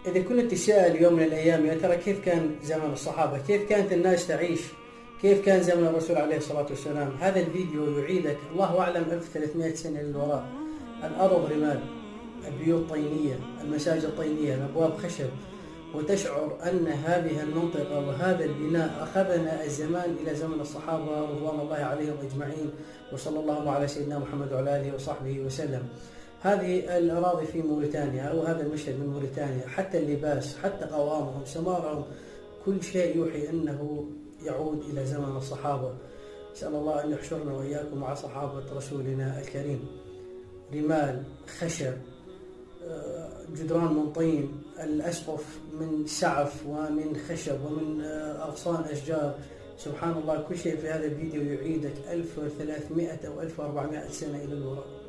إذا كنت تسأل يوم من الأيام يا ترى كيف كان زمن الصحابة، كيف كانت الناس تعيش، كيف كان زمن الرسول عليه الصلاة والسلام، هذا الفيديو يعيدك الله أعلم 1300 سنة للوراء. الأرض رمال، البيوت طينية، المساجد طينية، الأبواب خشب، وتشعر أن هذه المنطقة وهذا البناء أخذنا الزمان إلى زمن الصحابة رضوان الله عليهم أجمعين، وصلى الله على سيدنا محمد وعلى آله وصحبه وسلم. هذه الأراضي في موريتانيا أو هذا المشهد من موريتانيا، حتى اللباس، حتى قوامهم، سمارهم، كل شيء يوحي أنه يعود إلى زمن الصحابة. نسأل الله أن يحشرنا وإياكم مع صحابة رسولنا الكريم. رمال، خشب، جدران من طين، الأسقف من سعف ومن خشب ومن أغصان أشجار. سبحان الله، كل شيء في هذا الفيديو يعيدك 1300 أو 1400 سنة إلى الوراء.